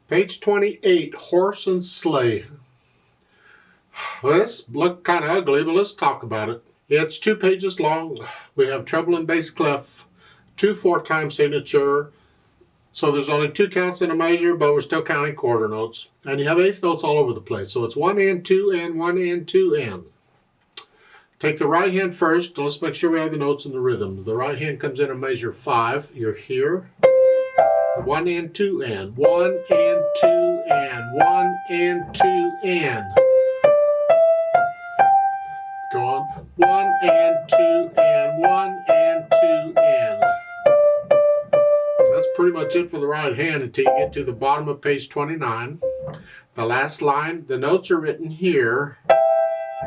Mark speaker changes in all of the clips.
Speaker 1: Page 28, Horse and Sleigh. Well, this looked kind of ugly, but let's talk about it. It's 2 pages long. We have treble and bass clef, 2 4-time signature. So there's only 2 counts in a measure, but we're still counting quarter notes. And you have eighth notes all over the place. So it's 1 and 2 and 1 and 2 and. Take the right hand first. Let's make sure we have the notes and the rhythm. The right hand comes in a measure 5. You're here. 1 and 2 and 1 and 2 and 1 and 2 and. Go on. 1 and 2 and 1 and 2 and. That's pretty much it for the right hand until you get to the bottom of page 29. The last line, the notes are written here,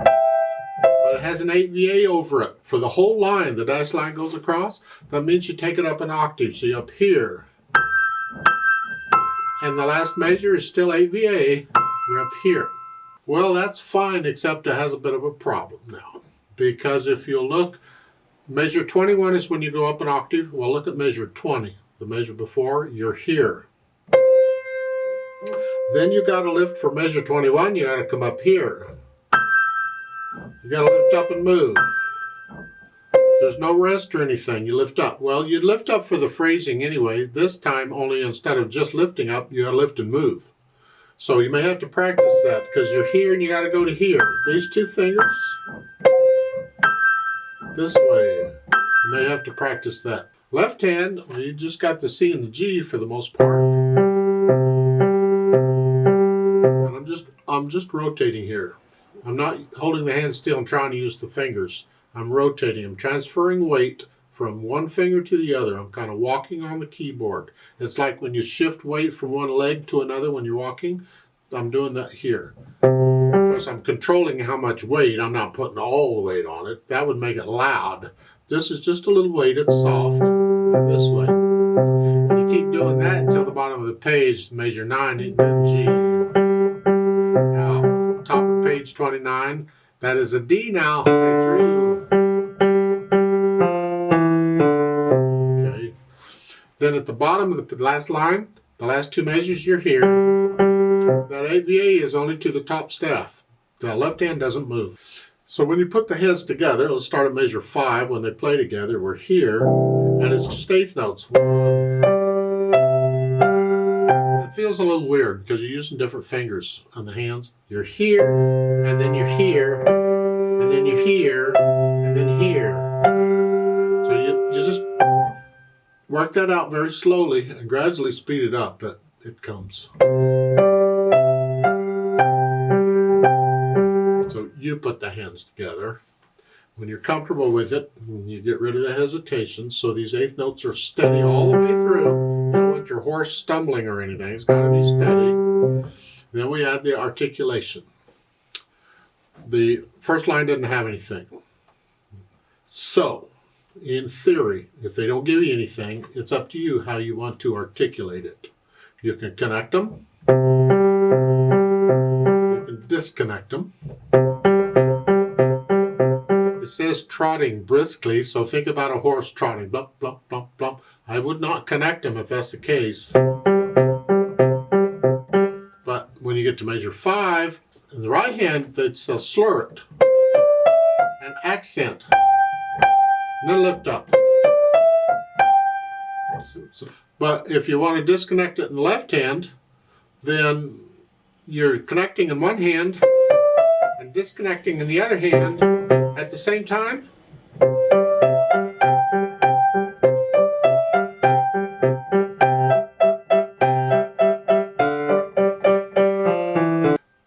Speaker 1: but it has an 8VA over it. For the whole line, the dashed line goes across. That means you take it up an octave. So you're up here. And the last measure is still 8VA. You're up here. Well, that's fine, except it has a bit of a problem now. Because if you look, measure 21 is when you go up an octave. Well, look at measure 20. The measure before, you're here. Then you got to lift for measure 21. You got to come up here. You got to lift up and move. There's no rest or anything. You lift up. Well, you lift up for the phrasing anyway. This time, only instead of just lifting up, you got to lift and move. So you may have to practice that because you're here and you got to go to here. These 2 fingers. This way. You may have to practice that. Left hand, well, you just got the C and the G for the most part. And I'm just rotating here. I'm not holding the hand still and trying to use the fingers. I'm rotating. I'm transferring weight from one finger to the other. I'm kind of walking on the keyboard. It's like when you shift weight from one leg to another when you're walking. I'm doing that here. Because I'm controlling how much weight. I'm not putting all the weight on it. That would make it loud. This is just a little weight. It's soft. This way. And you keep doing that until the bottom of the page, measure 9 and then G. Now, top of page 29. That is a D now. Through. Okay. Then at the bottom of the last line, the last 2 measures, you're here. That 8VA is only to the top staff. The left hand doesn't move. So when you put the heads together, let's start at measure 5. When they play together, we're here, and it's just eighth notes. It feels a little weird because you're using different fingers on the hands. You're here, and then you're here, and then you're here, and then here. So you just work that out very slowly and gradually speed it up, but it comes. So you put the hands together. When you're comfortable with it, you get rid of the hesitation. So these eighth notes are steady all the way through. You don't want your horse stumbling or anything. It's got to be steady. Then we add the articulation. The first line doesn't have anything. So, in theory, if they don't give you anything, it's up to you how you want to articulate it. You can connect them. You can disconnect them. It says trotting briskly, so think about a horse trotting. Blump, blump, blump, blump. I would not connect them if that's the case. But when you get to measure 5, in the right hand, it's a slurret, an accent, and then lift up. But if you want to disconnect it in the left hand, then you're connecting in one hand and disconnecting in the other hand at the same time.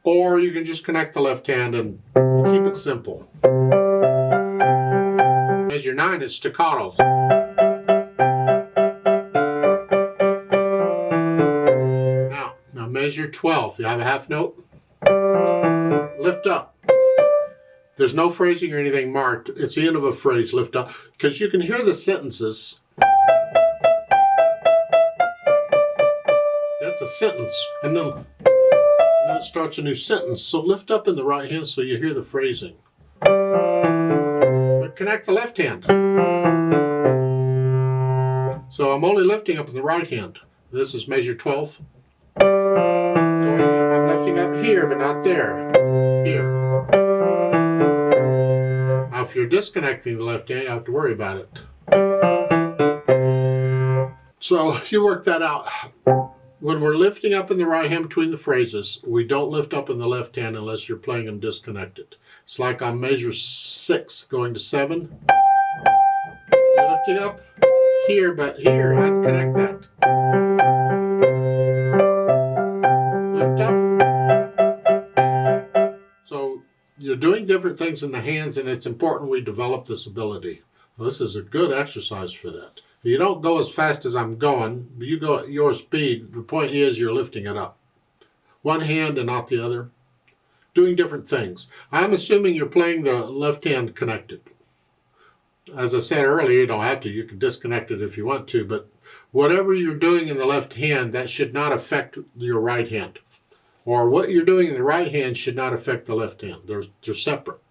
Speaker 1: Or you can just connect the left hand and keep it simple. Measure 9 is staccatos. Now measure 12. You have a half note. Lift up. There's no phrasing or anything marked. It's the end of a phrase, lift up. Because you can hear the sentences. That's a sentence. And then it starts a new sentence. So lift up in the right hand so you hear the phrasing. But connect the left hand. So I'm only lifting up in the right hand. This is measure 12. I'm lifting up here, but not there. Here. Now, if you're disconnecting the left hand, you have to worry about it. So you work that out. When we're lifting up in the right hand between the phrases, we don't lift up in the left hand unless you're playing them disconnected. It's like on measure 6 going to 7. You're lifting up here, but here, I connect that. Lift up. So you're doing different things in the hands, and it's important we develop this ability. Well, this is a good exercise for that. You don't go as fast as I'm going, but you go at your speed. The point is you're lifting it up. One hand and not the other. Doing different things. I'm assuming you're playing the left hand connected. As I said earlier, you don't have to. You can disconnect it if you want to, but whatever you're doing in the left hand, that should not affect your right hand. Or what you're doing in the right hand should not affect the left hand. They're separate.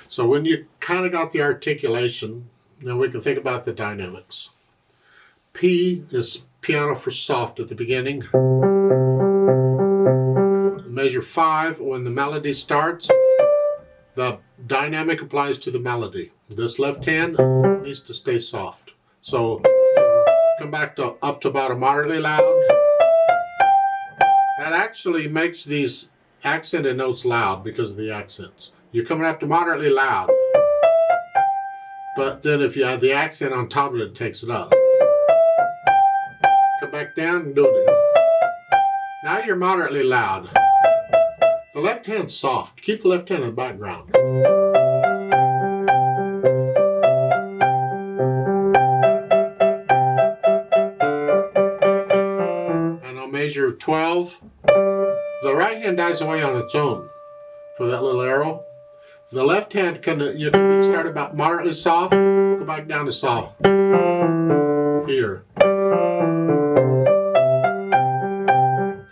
Speaker 1: So when you kind of got the articulation, now we can think about the dynamics. P is piano for soft at the beginning. Measure 5, when the melody starts, the dynamic applies to the melody. This left hand needs to stay soft. So come back to up to about a moderately loud. That actually makes these accented notes loud because of the accents. You're coming up to moderately loud. But then if you have the accent on top of it, it takes it up. Come back down and do it. Now you're moderately loud. The left hand's soft. Keep the left hand in the background. And on measure 12, the right hand dies away on its own for that little arrow. The left hand you can start about moderately soft, go back down to soft. Here.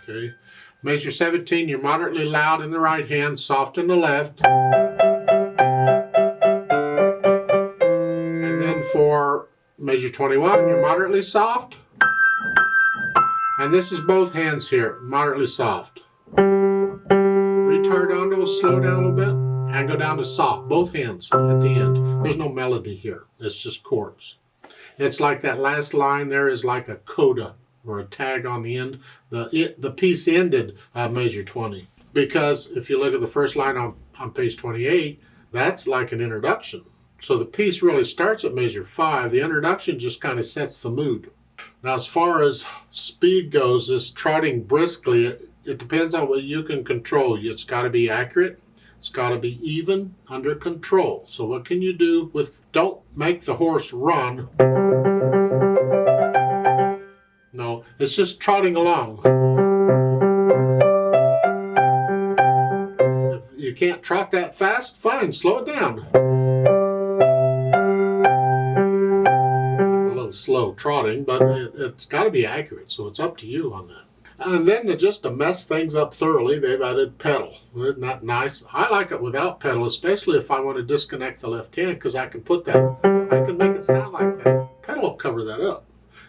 Speaker 1: Okay. Measure 17, you're moderately loud in the right hand, soft in the left. And then for measure 21, you're moderately soft. And this is both hands here, moderately soft. Retard onto a slow down a little bit. And go down to soft, both hands at the end. There's no melody here. It's just chords. It's like that last line there is like a coda or a tag on the end. The piece ended at measure 20. Because if you look at the first line on page 28, that's like an introduction. So the piece really starts at measure 5. The introduction just kind of sets the mood. Now as far as speed goes, this trotting briskly, it depends on what you can control. It's got to be accurate. It's got to be even, under control. So what can you do with, don't make the horse run. No, it's just trotting along. If you can't trot that fast, fine, slow it down. It's a little slow trotting, but it's got to be accurate, so it's up to you on that. And then just to mess things up thoroughly, they've added pedal. Isn't that nice? I like it without pedal, especially if I want to disconnect the left hand, because I can put that, I can make it sound like that. Pedal will cover that up.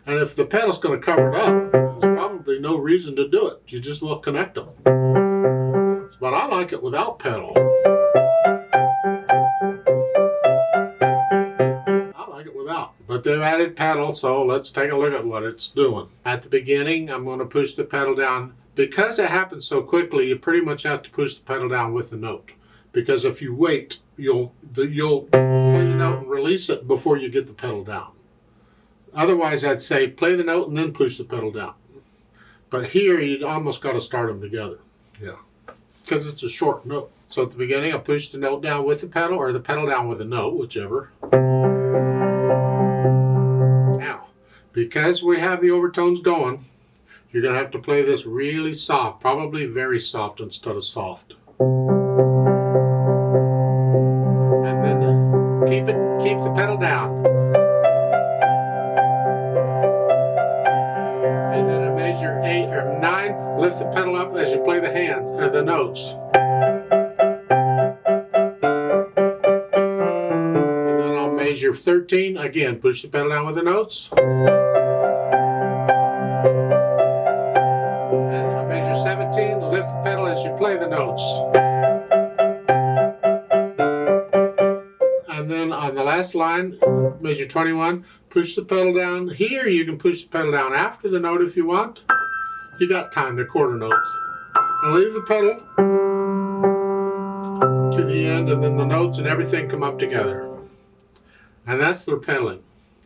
Speaker 1: And if the pedal's going to cover it up, there's probably no reason to do it. You just will connect them. But I like it without pedal. But they've added pedal, so let's take a look at what it's doing. At the beginning, I'm going to push the pedal down. Because it happens so quickly, you pretty much have to push the pedal down with the note. Because if you wait, you'll play the note and release it before you get the pedal down. Otherwise, I'd say play the note and then push the pedal down. But here, you almost got to start them together. Yeah. Because it's a short note. So at the beginning, I push the note down with the pedal, or the pedal down with the note, whichever. Because we have the overtones going, you're going to have to play this really soft, probably very soft instead of soft. And then keep the pedal down. And then at measure 8 or 9, lift the pedal up as you play the hands or the notes. And then on measure 13, again, push the pedal down with the notes. And on measure 17, as you play the notes. And then on the last line, measure 21, push the pedal down. Here you can push the pedal down after the note if you want. You got time, they're quarter notes. And leave the pedal to the end, and then the notes and everything come up together. And that's their pedaling.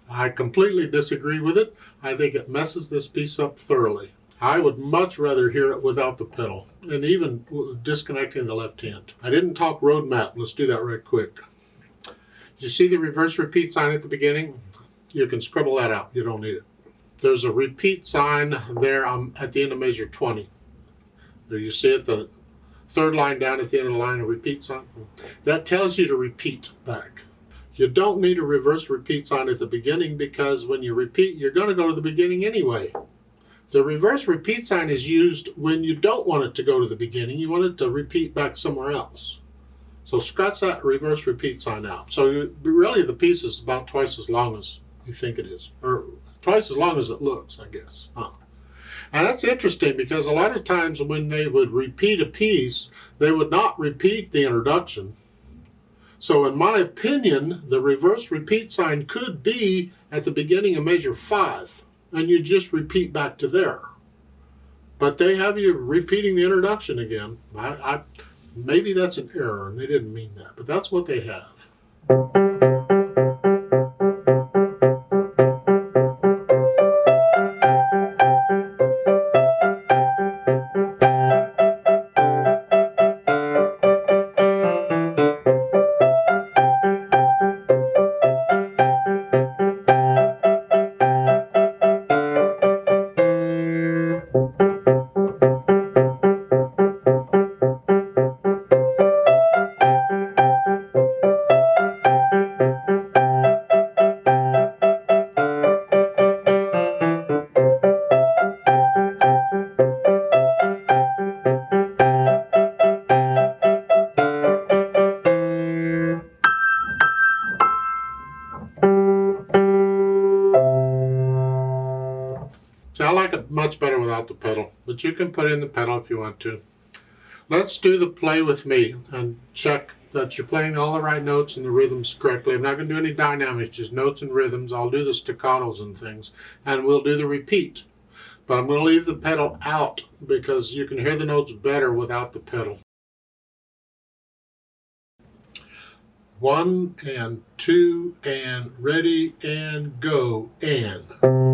Speaker 1: I completely disagree with it. I think it messes this piece up thoroughly. I would much rather hear it without the pedal, and even disconnecting the left hand. I didn't talk roadmap. Let's do that right quick. You see the reverse repeat sign at the beginning? You can scribble that out. You don't need it. There's a repeat sign there at the end of measure 20. There you see it, the third line down at the end of the line, a repeat sign. That tells you to repeat back. You don't need a reverse repeat sign at the beginning, because when you repeat, you're going to go to the beginning anyway. The reverse repeat sign is used when you don't want it to go to the beginning. You want it to repeat back somewhere else. So scratch that reverse repeat sign out. So really the piece is about twice as long as you think it is, or twice as long as it looks, I guess. And that's interesting, because a lot of times when they would repeat a piece, they would not repeat the introduction. So in my opinion, the reverse repeat sign could be at the beginning of measure 5, and you just repeat back to there. But they have you repeating the introduction again. Maybe that's an error, and they didn't mean that, but that's what they have. See, I like it much better without the pedal, but you can put in the pedal if you want to. Let's do the play with me and check that you're playing all the right notes and the rhythms correctly. I'm not going to do any dynamics, just notes and rhythms. I'll do the staccatos and things, and we'll do the repeat. But I'm going to leave the pedal out because you can hear the notes better without the pedal. 1 and 2 and ready and go and.